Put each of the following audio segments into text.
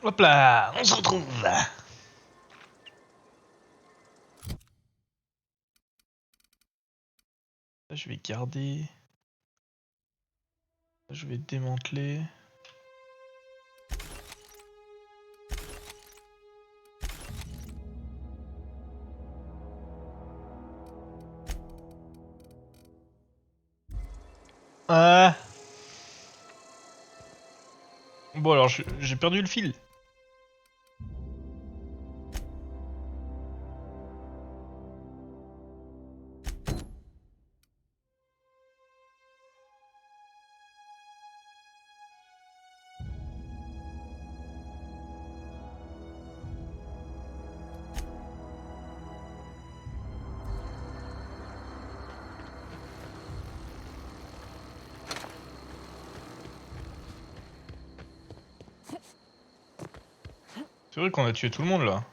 Hop là, on se retrouve. Là, je vais garder. Là, je vais démanteler. Ah. Bon alors, j'ai perdu le fil. C'est vrai qu'on a tué tout le monde là.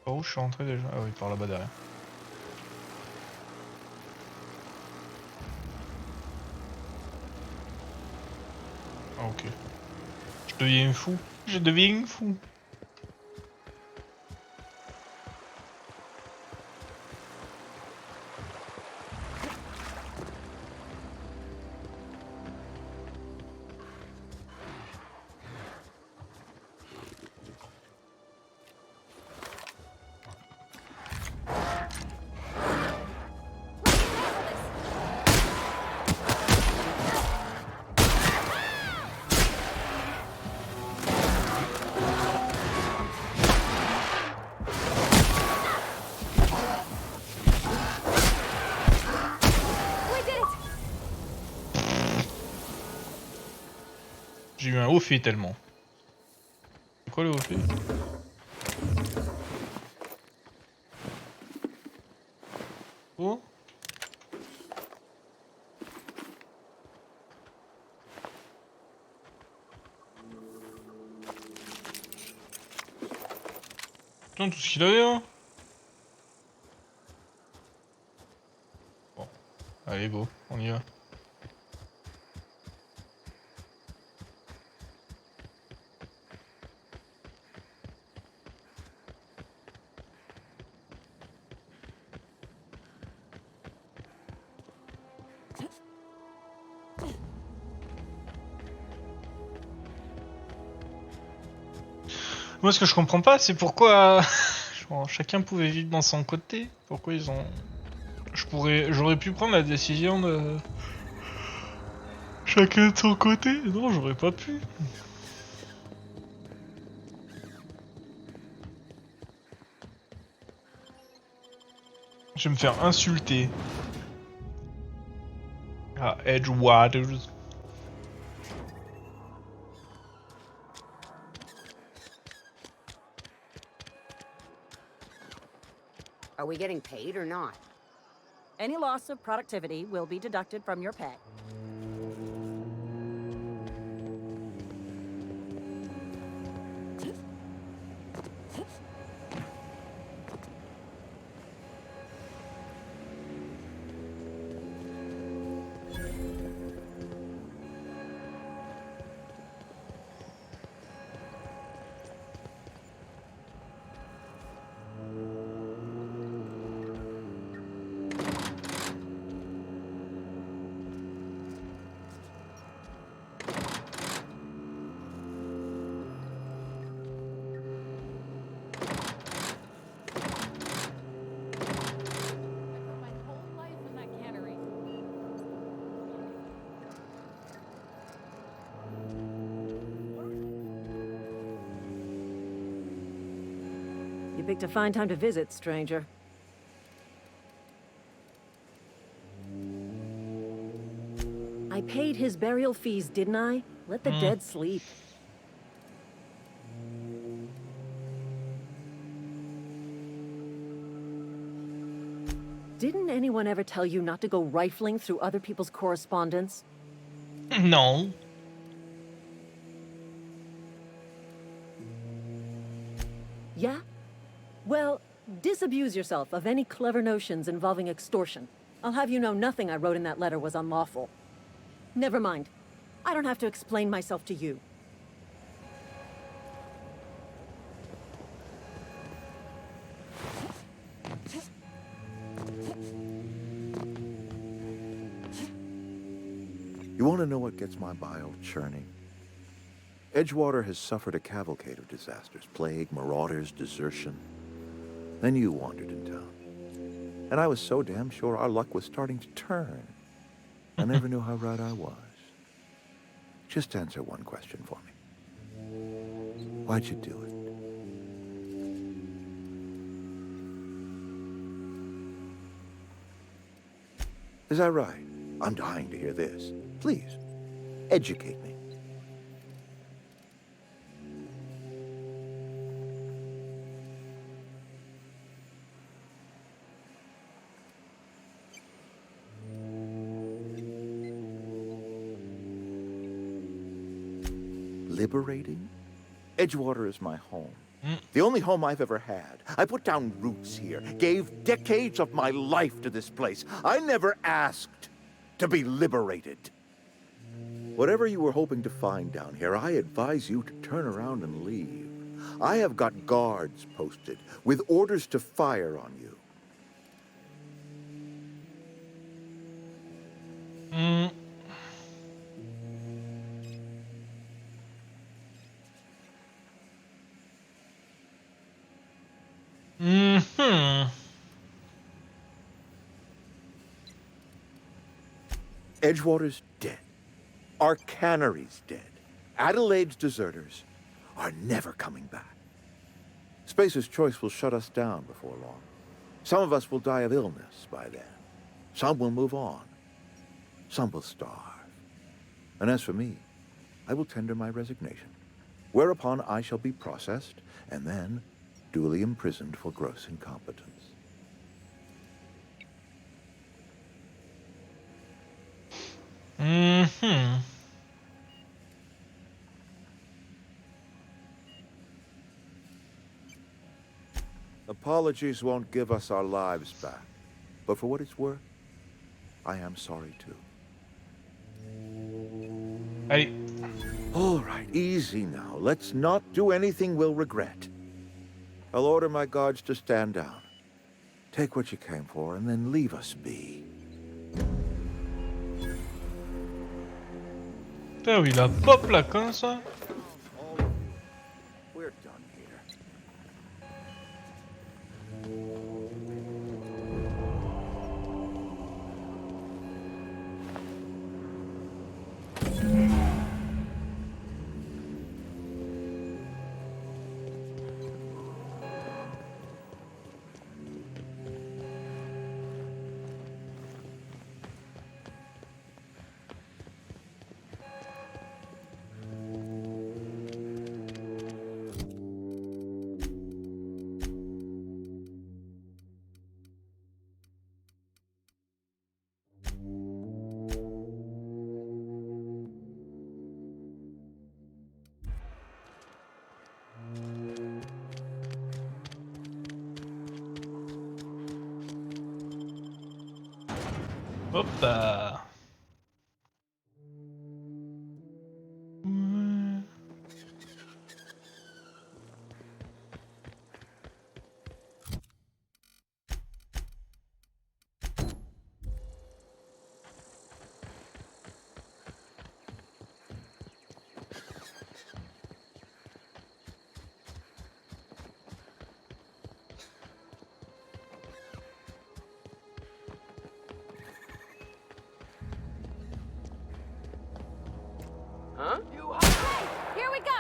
Par où je suis rentré déjà? Ah oui, par là-bas derrière. Ah ok. Je deviens fou. Je deviens fou. J'ai eu un haut fait tellement. C'est quoi le haut fait? Oh. Putain, tout ce qu'il avait hein. Bon. Allez go, on y va. Moi, ce que je comprends pas, c'est pourquoi genre, chacun pouvait vivre dans son côté. Pourquoi ils ont... J'aurais pu prendre la décision de... Chacun de son côté. Non, j'aurais pas pu. Je vais me faire insulter. Ah, Edgewaters. Are we getting paid or not? Any loss of productivity will be deducted from your pay. You picked a fine time to visit, stranger. I paid his burial fees, didn't I? Let the dead sleep. Didn't anyone ever tell you not to go rifling through other people's correspondence? Non. Yeah? Well, disabuse yourself of any clever notions involving extortion. I'll have you know nothing I wrote in that letter was unlawful. Never mind. I don't have to explain myself to you. You want to know what gets my bile churning? Edgewater has suffered a cavalcade of disasters. Plague, marauders, desertion. Then you wandered in town. And I was so damn sure our luck was starting to turn. I never knew how right I was. Just answer one question for me. Why'd you do it? Is that right? I'm dying to hear this. Please, educate me. Liberating? Edgewater is my home. The only home I've ever had. I put down roots here, gave decades of my life to this place. I never asked to be liberated. Whatever you were hoping to find down here, I advise you to turn around and leave. I have got guards posted with orders to fire on you. Edgewater's dead. Our cannery's dead. Adelaide's deserters are never coming back. Spacer's Choice will shut us down before long. Some of us will die of illness by then. Some will move on. Some will starve. And as for me, I will tender my resignation, whereupon I shall be processed and then duly imprisoned for gross incompetence. Apologies won't give us our lives back, but for what it's worth, I am sorry too. Allez. All right, easy now. Let's not do anything we'll regret. I'll order my guards to stand down. Take what you came for and then leave us be. Putain, il a pop là comme ça. We're done here. Hop là. Huh? Here we go!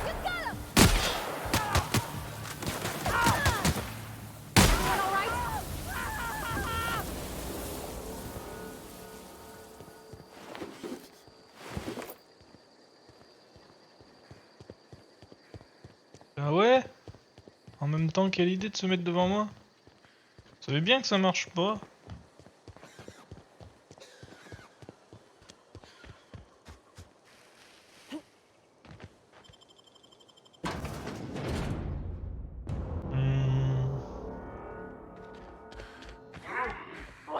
You got him! Everyone all right? Ah ouais? En même temps, quelle idée de se mettre devant moi? Vous savez bien que ça marche pas.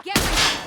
Get ready!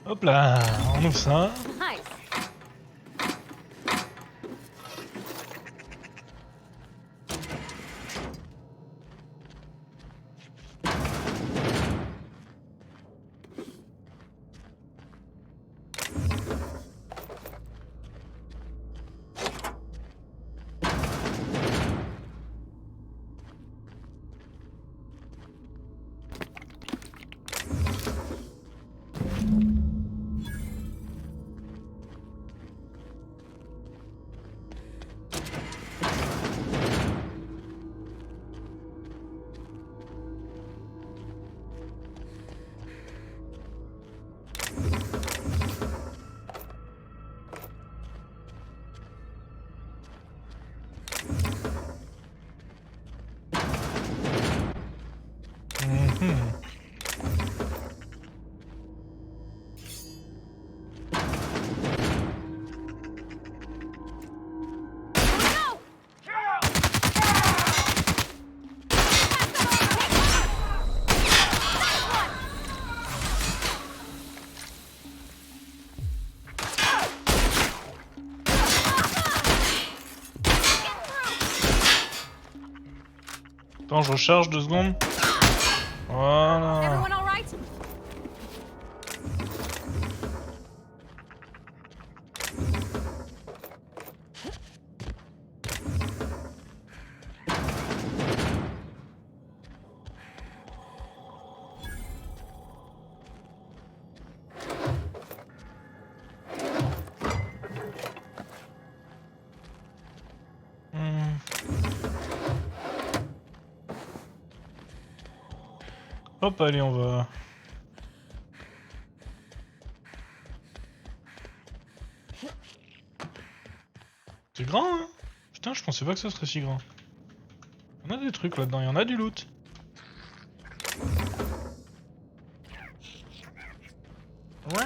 Hop là, on ouvre ça. Nice. Attends, je recharge 2 secondes. Voilà. Everyone all right? Hop, allez, on va... C'est grand, hein? Putain, je pensais pas que ça serait si grand. Il y en a des trucs là-dedans, il y en a du loot. Ouais.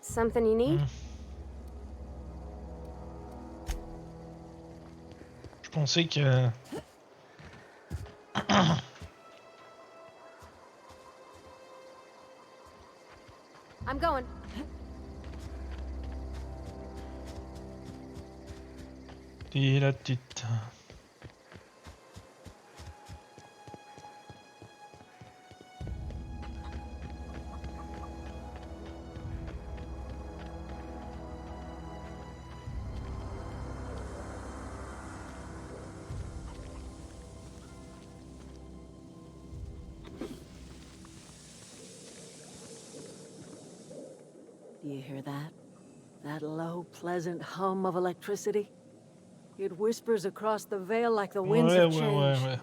Something you need? Je pensais que... I'm going. Et la petite... Do you hear that? That low, pleasant hum of electricity? It whispers across the veil like the winds of change. ouais.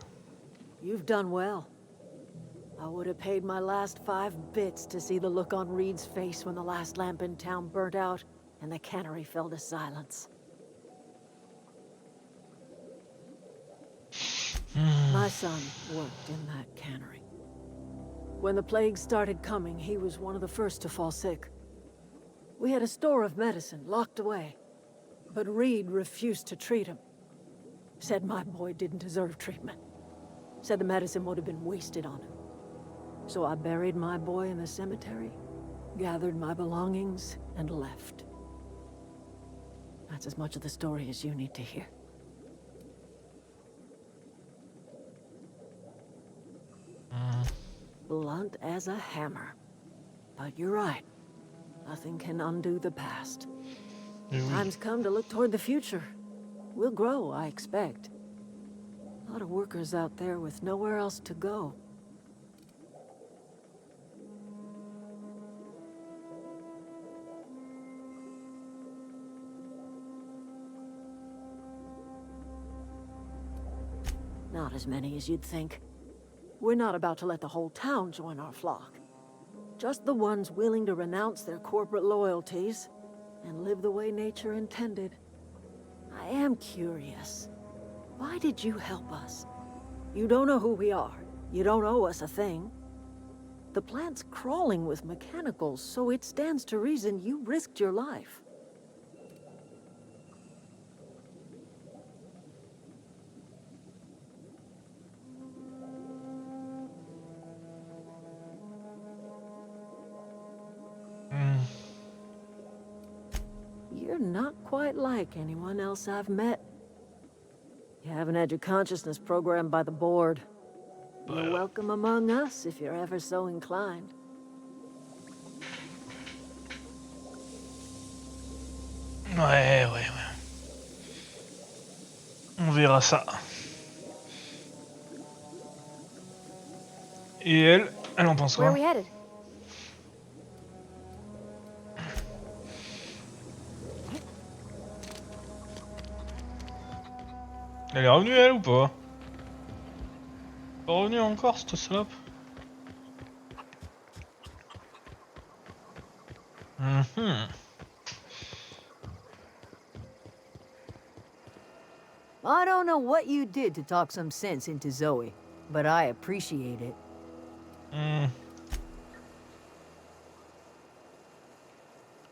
You've done well. I would have paid my last 5 bits to see the look on Reed's face when the last lamp in town burnt out and the cannery fell to silence. My son worked in that cannery. When the plague started coming, he was one of the first to fall sick. We had a store of medicine locked away, but Reed refused to treat him. Said my boy didn't deserve treatment. Said the medicine would have been wasted on him. So I buried my boy in the cemetery, gathered my belongings, and left. That's as much of the story as you need to hear. Blunt as a hammer. But you're right. Nothing can undo the past. Time's come to look toward the future. We'll grow, I expect. A lot of workers out there with nowhere else to go. Not as many as you'd think. We're not about to let the whole town join our flock. Just the ones willing to renounce their corporate loyalties and live the way nature intended. I am curious. Why did you help us? You don't know who we are. You don't owe us a thing. The plant's crawling with mechanicals, so it stands to reason you risked your life. You're not quite like anyone else I've met. You haven't had your consciousness programmed by the board. You're welcome among us if you're ever so inclined. Ouais. On verra ça. Et elle en pense Where quoi? are we headed? Elle est revenue elle ou pas? Pas revenue encore cette salope? I don't know what you did to talk some sense into Zoe, but I appreciate it.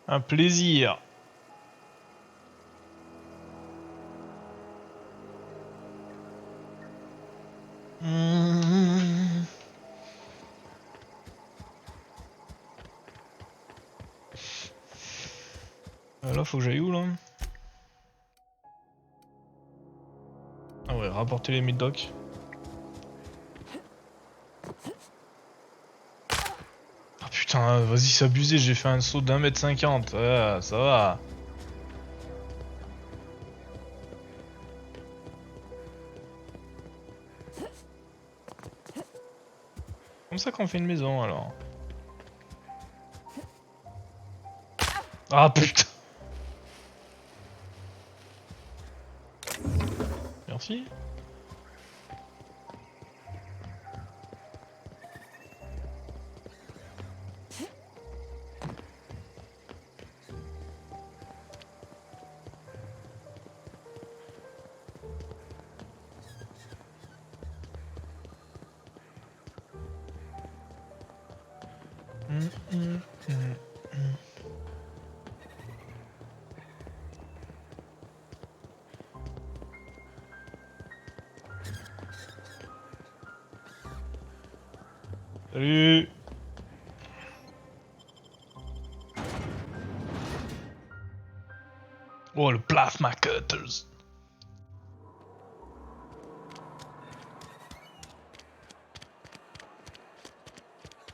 Un plaisir. Là, faut que j'aille où là? Ah ouais, rapporter les mid-docs. Ah putain, vas-y, c'est abusé, j'ai fait un saut d'1m50. Ouais, ça va. Comme ça qu'on fait une maison alors. Ah putain. Merci. Salut. Oh le plasma cutters.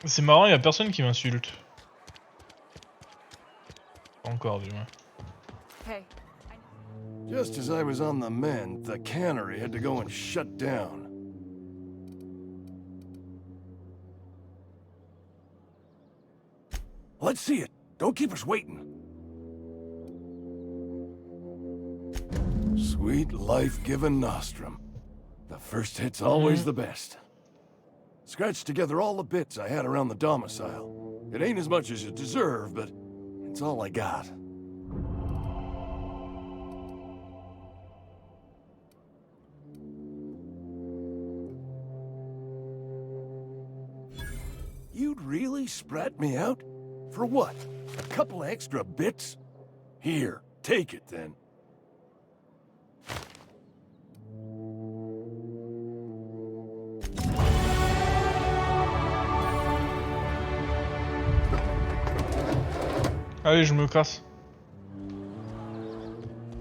C'est marrant, y a personne qui m'insulte. Pas encore du moins. Hey. Just as I was on the mend, the cannery had to go and shut down. Let's see it. Don't keep us waiting. Sweet life-giving nostrum. The first hit's always the best. Scratched together all the bits I had around the domicile. It ain't as much as you deserve, but it's all I got. You'd really sprat me out? For what? A couple of extra bits? Here, take it then. Allez, je me casse.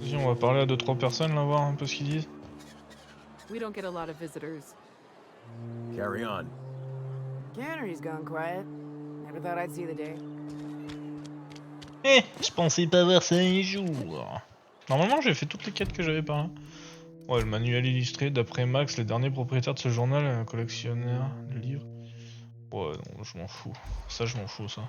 Vas-y, on va parler à 2-3 personnes là, voir un peu ce qu'ils disent. We don't get a lot of visitors. Carry on. Cannery's gone quiet. Never thought I'd see the day. Je pensais pas voir ça un jour. Normalement, j'ai fait toutes les quêtes que j'avais pas. Hein. Ouais, le manuel illustré d'après Max, les derniers propriétaires de ce journal, un collectionneur de livres. Ouais, non, je m'en fous. Ça, je m'en fous, ça.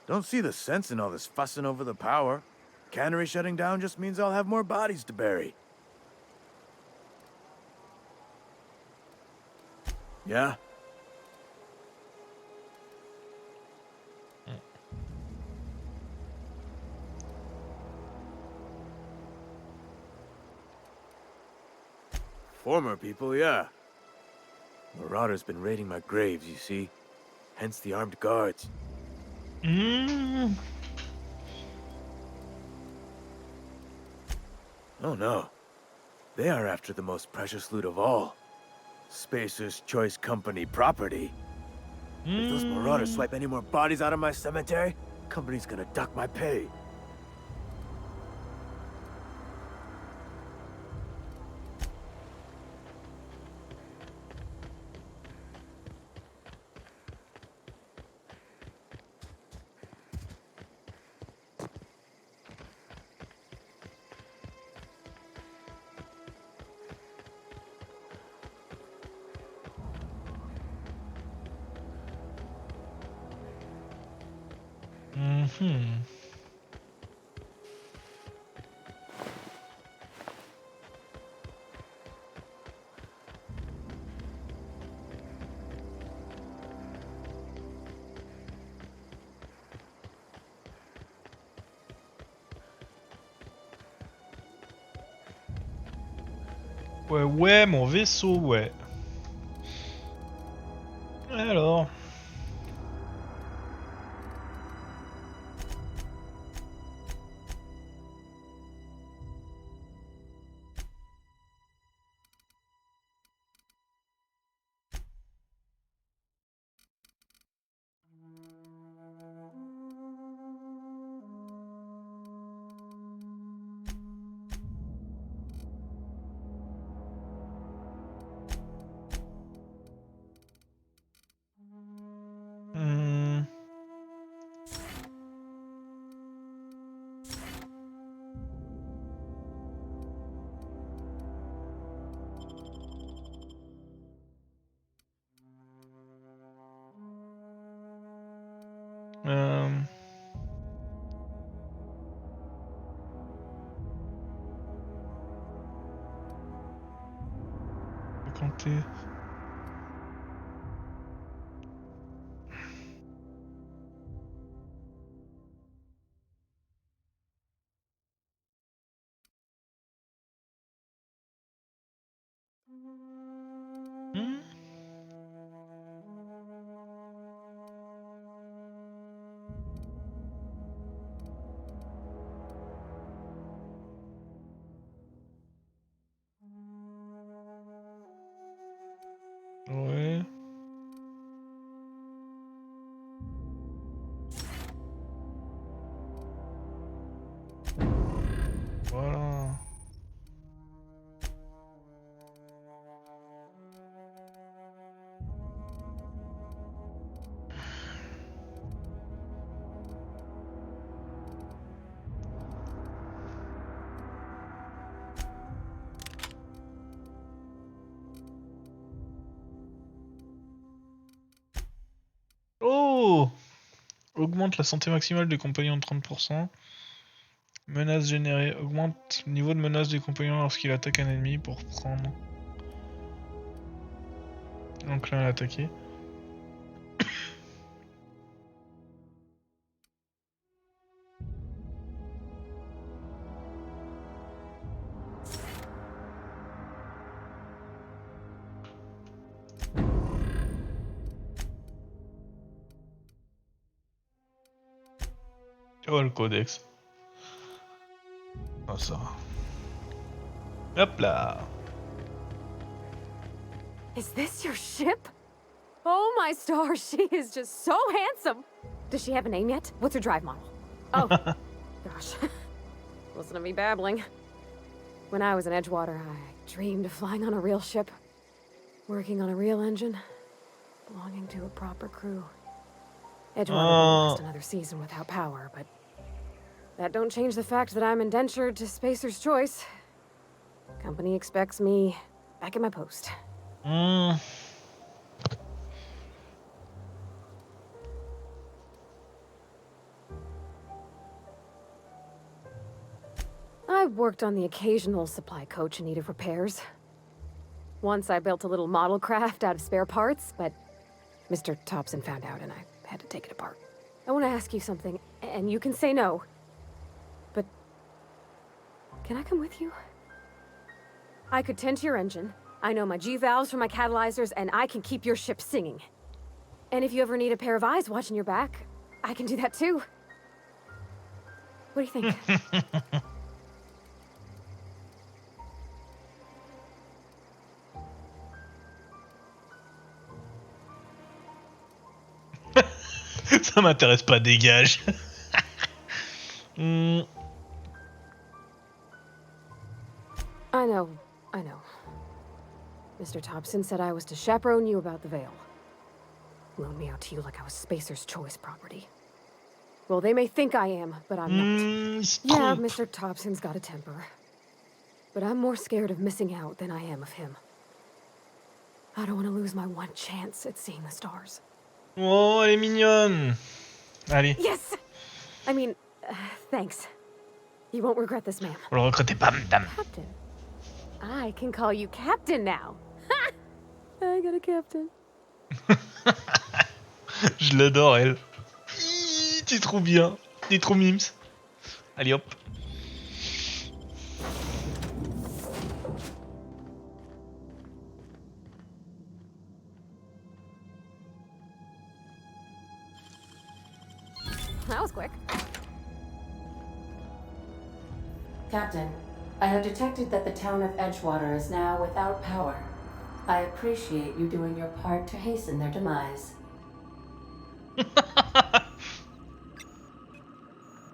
Don't see the sense in all this fussing over the power. Cannery shutting down just means I'll have more bodies to bury. Yeah? Former people, yeah. Marauders been raiding my graves, you see. Hence the armed guards. Hmm. Oh no. They are after the most precious loot of all. Spacer's Choice Company property. If those marauders swipe any more bodies out of my cemetery, company's gonna duck my pay. Mhm. Ouais, ouais, mon vaisseau, ouais. Alors. Hmm. Euh... Compter. Hmm. Ouais. Voilà. Oh! Augmente la santé maximale des compagnons de 30%. Menace générée. Augmente le niveau de menace du compagnon lorsqu'il attaque un ennemi pour prendre. Enclin à l'attaquer. Oh, le codex. Oh, ça va. Hop là. Is this your ship? Oh my stars, she is just so handsome. Does she have a name yet? What's her drive model? Oh, gosh. Listen to me babbling. When I was in Edgewater, I dreamed of flying on a real ship, working on a real engine, belonging to a proper crew. Edgewater won't last another season without power, but that don't change the fact that I'm indentured to Spacer's Choice. Company expects me back at my post. worked on the occasional supply coach in need of repairs. Once I built a little model craft out of spare parts, but Mr. Thompson found out and I had to take it apart. I want to ask you something, and you can say no. But can I come with you? I could tend to your engine. I know my G-valves from my catalyzers, and I can keep your ship singing. And if you ever need a pair of eyes watching your back, I can do that too. What do you think? Ça m'intéresse pas, dégage. Hmm. I know. Mr. Thompson said I was to chaperone you about the Veil. Loan me out to you like I was Spacer's Choice property. Well, they may think I am, but I'm not. Yeah, Mr. Thompson's got a temper. But I'm more scared of missing out than I am of him. I don't want to lose my one chance at seeing the stars. Oh, elle est mignonne. Allez. Yes! I mean, thanks. You won't regret this, ma'am. Vous le regrettez pas, madame. Captain. I can call you Captain now. Ha! I got a captain. Je l'adore, elle. T'es trop bien. T'es trop mimes. Allez, hop. That was quick. Captain, I have detected that the town of Edgewater is now without power. I appreciate you doing your part to hasten their demise.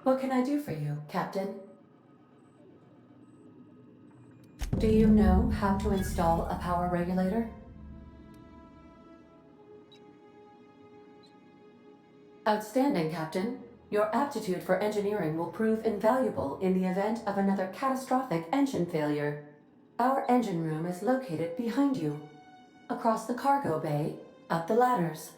What can I do for you, Captain? Do you know how to install a power regulator? Outstanding, Captain. Your aptitude for engineering will prove invaluable in the event of another catastrophic engine failure. Our engine room is located behind you, across the cargo bay, up the ladders.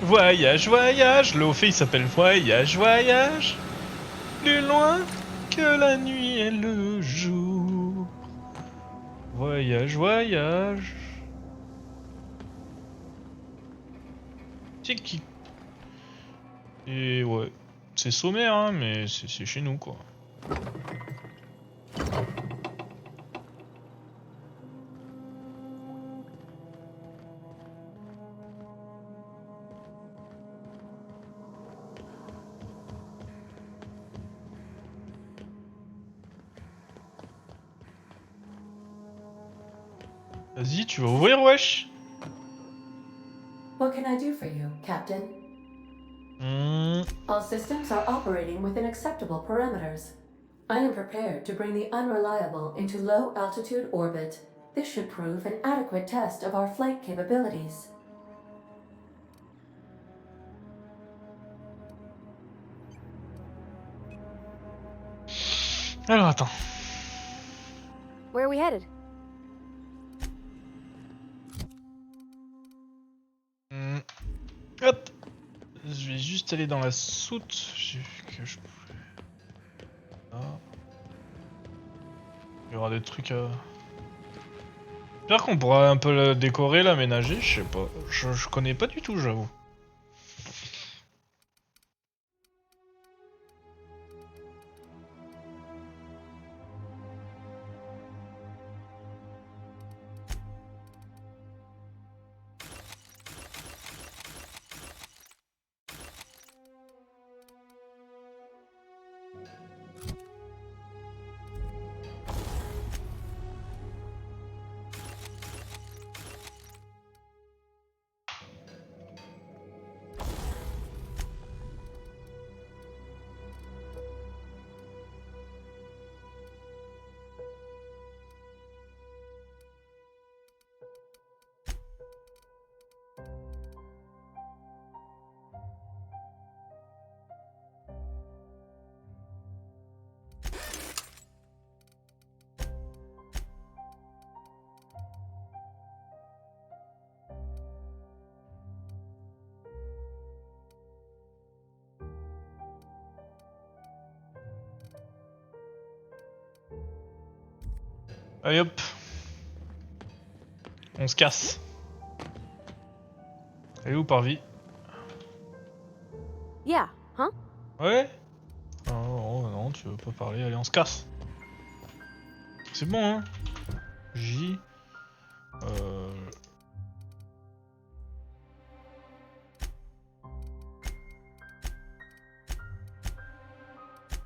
Voyage, voyage, le haut fait il s'appelle Voyage, voyage, plus loin que la nuit et le jour. Voyage, voyage. C'est qui? Et ouais, c'est sommaire hein, mais c'est chez nous quoi. Vas-y, tu vas ouvrir, wesh. What can I do for you, Captain? All systems are operating within acceptable parameters. I am prepared to bring the unreliable into low-altitude orbit. This should prove an adequate test of our flight capabilities. Alors attends. Where are we headed? Hop. Je vais juste aller dans la soute. J'ai vu que je pouvais. Ah. Il y aura des trucs à. J'espère qu'on pourra un peu la décorer, l'aménager, je sais pas. Je connais pas du tout, j'avoue. Allez hop. On se casse. Elle est où Parvis? Yeah, huh? Ouais? Oh non, tu veux pas parler, allez on se casse. C'est bon hein? J.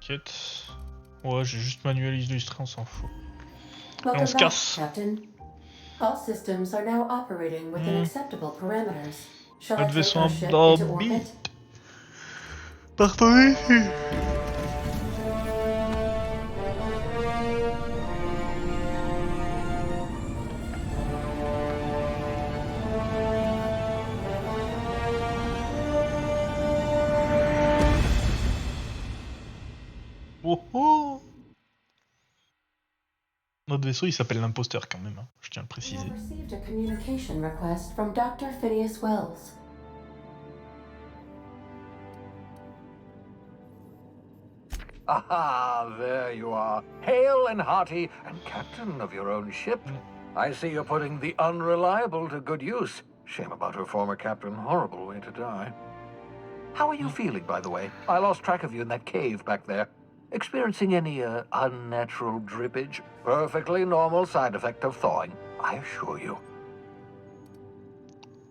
Quête. Ouais, j'ai juste manuel illustré, on s'en fout. Et on Welcome se back, casse. Captain. All systems are now operating within acceptable parameters. Shall I Notre take vaisseau our ship into en orbit? Partez. Oh oh. Notre vaisseau il s'appelle l'imposteur quand même, hein. Je tiens à le We préciser. have received a communication request from Dr. Phineas Wells. Aha, there you are. Hale and hearty, and captain of your own ship. I see you're putting the unreliable to good use. Shame about her former captain. Horrible way to die. How are you feeling, by the way? I lost track of you in that cave back there. Experiencing any, unnatural drippage? Perfectly normal side effect of thawing, I assure you.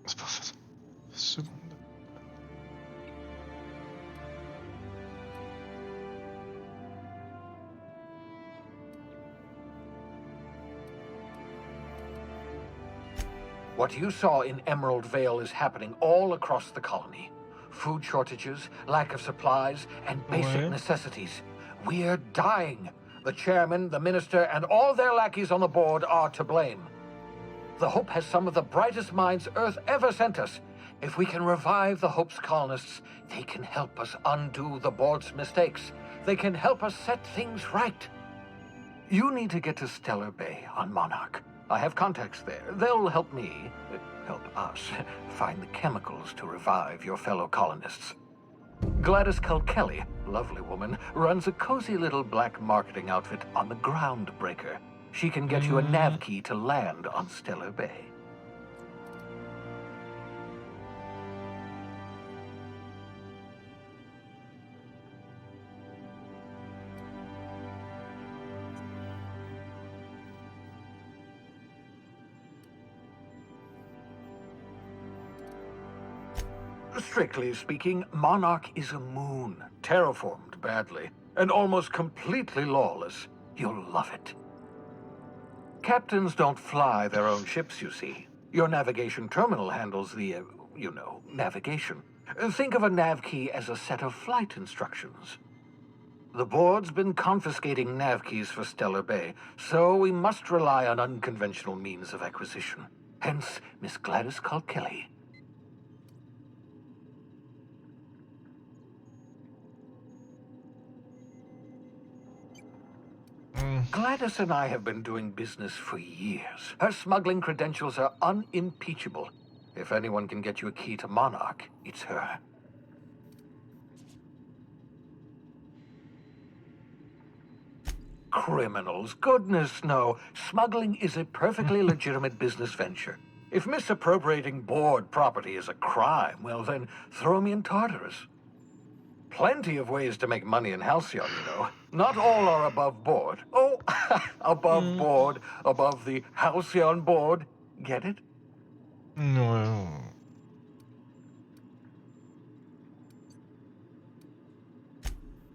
C'est pas ça. Seconde. What you saw in Emerald Vale is happening all across the colony. Food shortages, lack of supplies, and basic Ouais. necessities. We're dying. The chairman, the minister, and all their lackeys on the board are to blame. The Hope has some of the brightest minds Earth ever sent us. If we can revive the Hope's colonists, they can help us undo the board's mistakes. They can help us set things right. You need to get to Stellar Bay on Monarch. I have contacts there. They'll help me, help us, find the chemicals to revive your fellow colonists. Gladys Kelly, lovely woman, runs a cozy little black marketing outfit on the Groundbreaker. She can get you a nav key to land on Stellar Bay. Strictly speaking, Monarch is a moon, terraformed badly, and almost completely lawless. You'll love it. Captains don't fly their own ships, you see. Your navigation terminal handles the, navigation. Think of a nav key as a set of flight instructions. The board's been confiscating nav keys for Stellar Bay, so we must rely on unconventional means of acquisition. Hence, Miss Gladys Kelly. Gladys and I have been doing business for years. Her smuggling credentials are unimpeachable. If anyone can get you a key to Monarch, it's her. Criminals? Goodness, no. Smuggling is a perfectly legitimate business venture. If misappropriating board property is a crime, well then, throw me in Tartarus. Plenty of ways to make money in Halcyon, you know. Not all are above board. Oh, above board, above the Halcyon board. Get it? Ouais.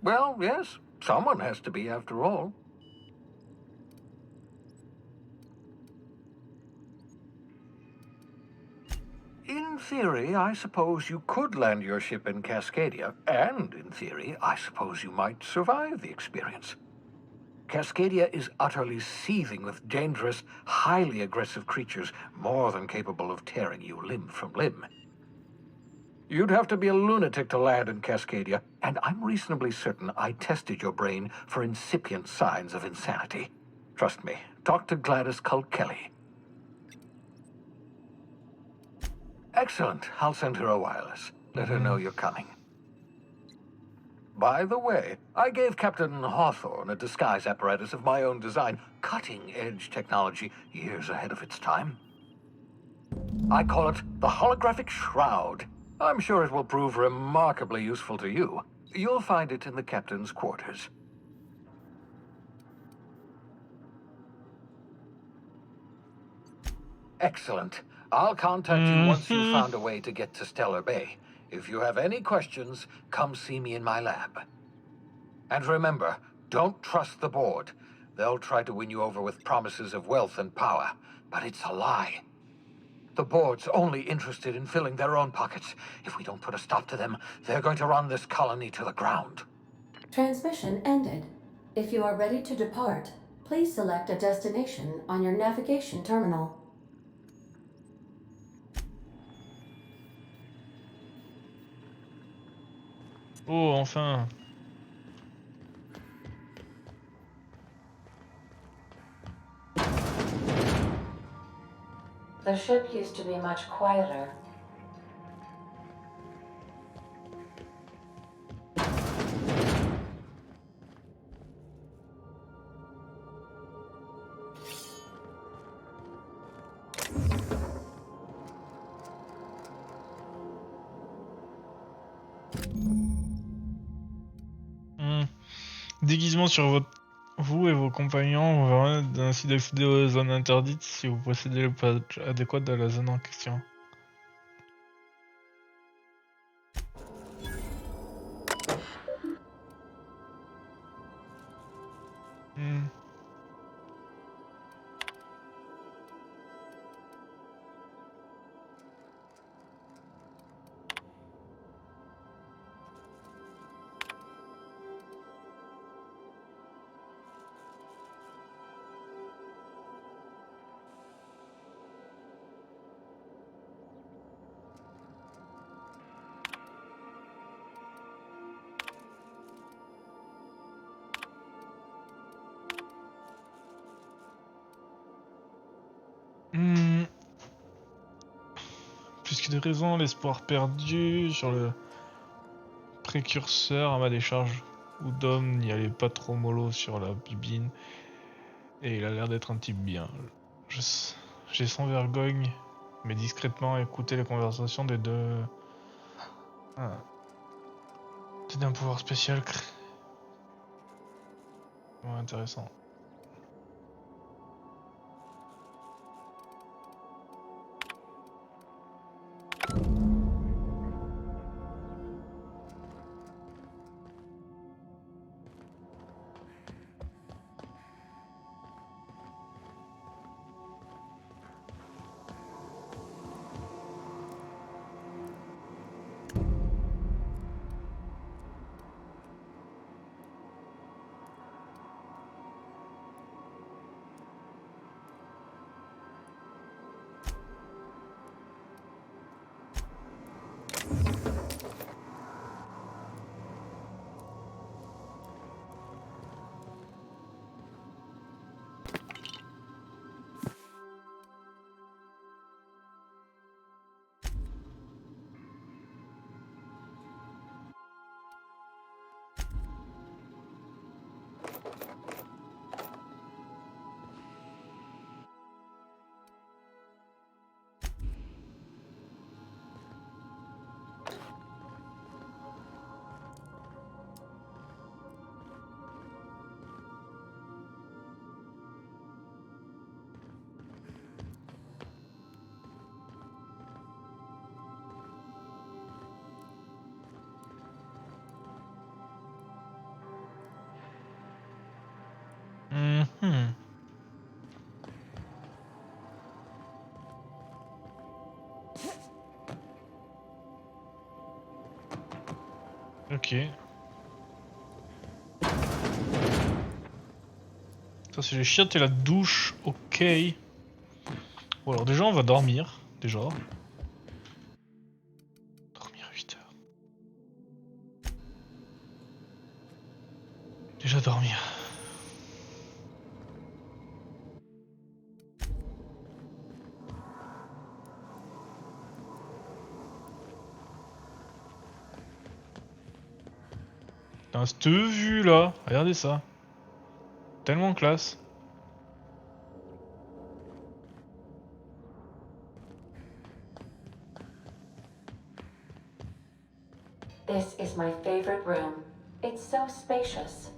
Well, yes. Someone has to be, after all. In theory, I suppose you could land your ship in Cascadia, and in theory, I suppose you might survive the experience. Cascadia is utterly seething with dangerous, highly aggressive creatures more than capable of tearing you limb from limb. You'd have to be a lunatic to land in Cascadia, and I'm reasonably certain I tested your brain for incipient signs of insanity. Trust me, talk to Gladys Culkelly. Excellent. I'll send her a wireless. Let her know you're coming. By the way, I gave Captain Hawthorne a disguise apparatus of my own design, cutting-edge technology years ahead of its time. I call it the Holographic Shroud. I'm sure it will prove remarkably useful to you. You'll find it in the captain's quarters. Excellent. I'll contact you once you've found a way to get to Stellar Bay. If you have any questions, come see me in my lab. And remember, don't trust the board. They'll try to win you over with promises of wealth and power, but it's a lie. The board's only interested in filling their own pockets. If we don't put a stop to them, they're going to run this colony to the ground. Transmission ended. If you are ready to depart, please select a destination on your navigation terminal. Oh, enfin. The ship used to be much quieter. Déguisement sur vous et vos compagnons vous permet ainsi d'accéder aux zones interdites si vous possédez le patch adéquat de la zone en question. Plus que des raisons, l'espoir perdu sur le précurseur à ma décharge. Où Dom n'y allait pas trop mollo sur la bibine. Et il a l'air d'être un type bien. J'ai sans vergogne, mais discrètement écouté les conversations des deux. C'est d'un pouvoir spécial. Ouais, intéressant. Mhm. Ok. Ça c'est les chiottes et la douche, ok. Bon alors déjà on va dormir, déjà. Dormir 8 heures. Déjà dormir. Putain, cette vue là, regardez ça. Tellement classe. This is my favorite room. It's so spacious.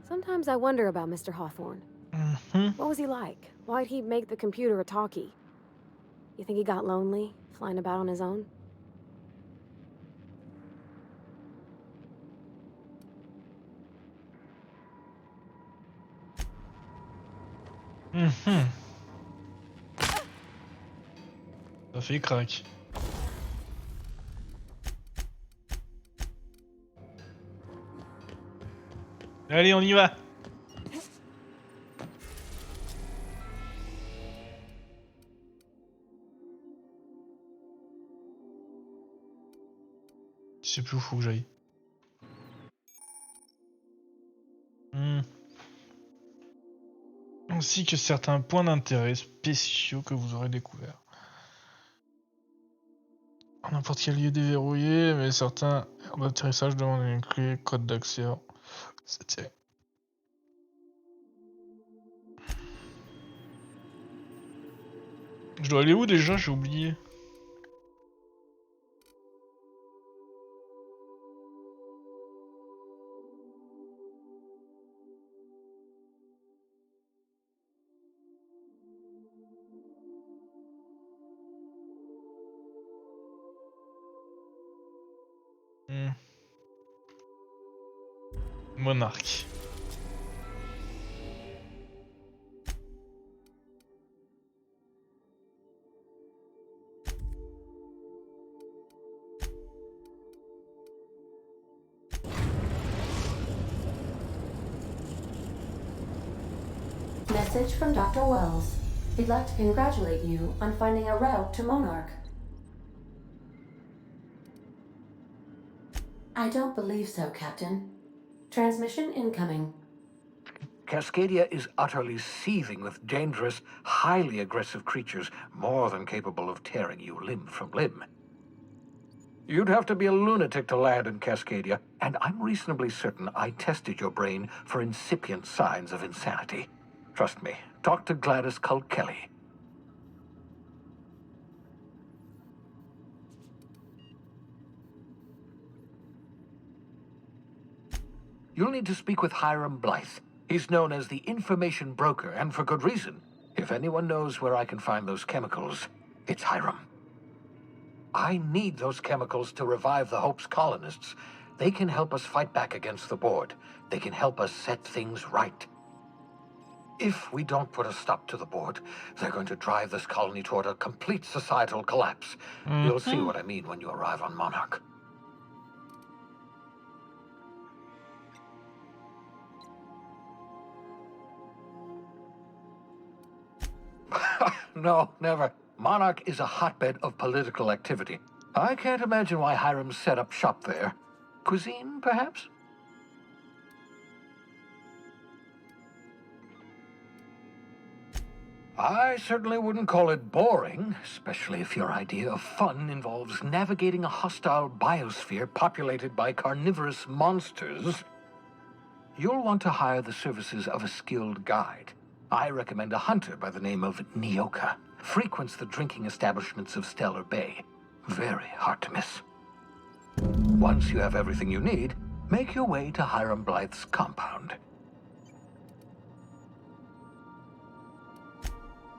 Sometimes I wonder about Mr. Hawthorne. Mhm. What was he like? Why'd he make the computer a talkie? You think he got lonely, flying about on his own? Mhm. Ça fait crack. Allez, on y va. Je sais plus où faut que j'aille. Ainsi que certains points d'intérêt spéciaux que vous aurez découverts. N'importe quel lieu déverrouillé, mais certains aires d'atterrissage demandent une clé, code d'accès. C'était. Je dois aller où déjà? J'ai oublié. Monarque. Message from Dr. Wells. He'd like to congratulate you on finding a route to Monarch. I don't believe so, Captain. Transmission incoming. Cascadia is utterly seething with dangerous, highly aggressive creatures, more than capable of tearing you limb from limb. You'd have to be a lunatic to land in Cascadia, and I'm reasonably certain I tested your brain for incipient signs of insanity. Trust me, talk to Gladys Culkelly. You'll need to speak with Hiram Blythe. He's known as the information broker, and for good reason. If anyone knows where I can find those chemicals, it's Hiram. I need those chemicals to revive the Hope's colonists. They can help us fight back against the board. They can help us set things right. If we don't put a stop to the board, they're going to drive this colony toward a complete societal collapse. You'll see what I mean when you arrive on Monarch. No, never. Monarch is a hotbed of political activity. I can't imagine why Hiram set up shop there. Cuisine, perhaps? I certainly wouldn't call it boring, especially if your idea of fun involves navigating a hostile biosphere populated by carnivorous monsters. You'll want to hire the services of a skilled guide. I recommend a hunter by the name of Nyoka. Frequents the drinking establishments of Stellar Bay. Very hard to miss. Once you have everything you need, make your way to Hiram Blythe's compound.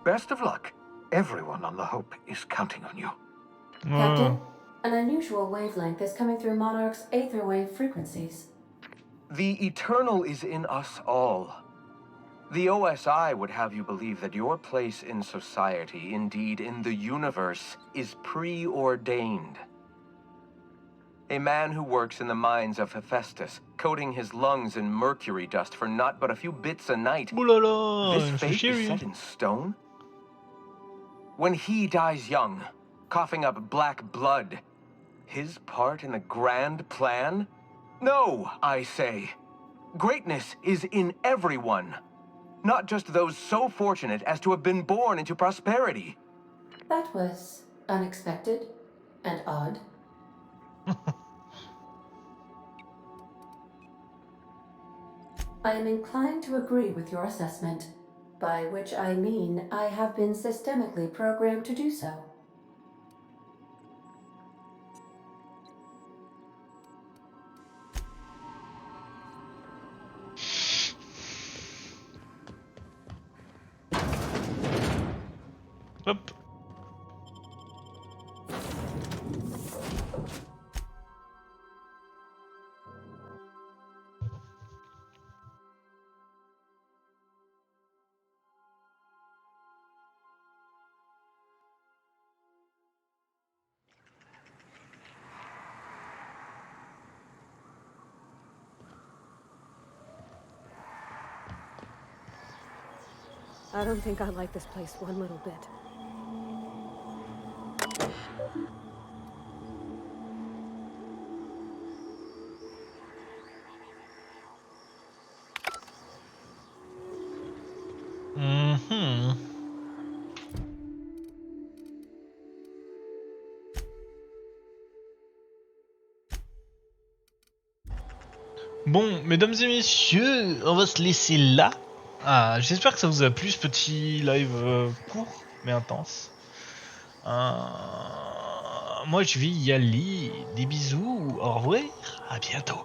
Best of luck. Everyone on the Hope is counting on you. Captain, An unusual wavelength is coming through Monarch's aether wave frequencies. The eternal is in us all. The OSI would have you believe that your place in society, indeed in the universe, is preordained. A man who works in the mines of Hephaestus, coating his lungs in mercury dust for not but a few bits a night. Ouh là là, This il me fait fate chier is lui. set in stone? When he dies young, coughing up black blood, his part in the grand plan? No, I say. Greatness is in everyone. Not just those so fortunate as to have been born into prosperity. That was unexpected and odd. I am inclined to agree with your assessment, by which I mean I have been systemically programmed to do so. Hop. I don't think I like this place one little bit. Mhm. Bon, mesdames et messieurs, on va se laisser là. Ah, j'espère que ça vous a plu ce petit live court mais intense. Moi je vais y aller. Des bisous, au revoir, à bientôt.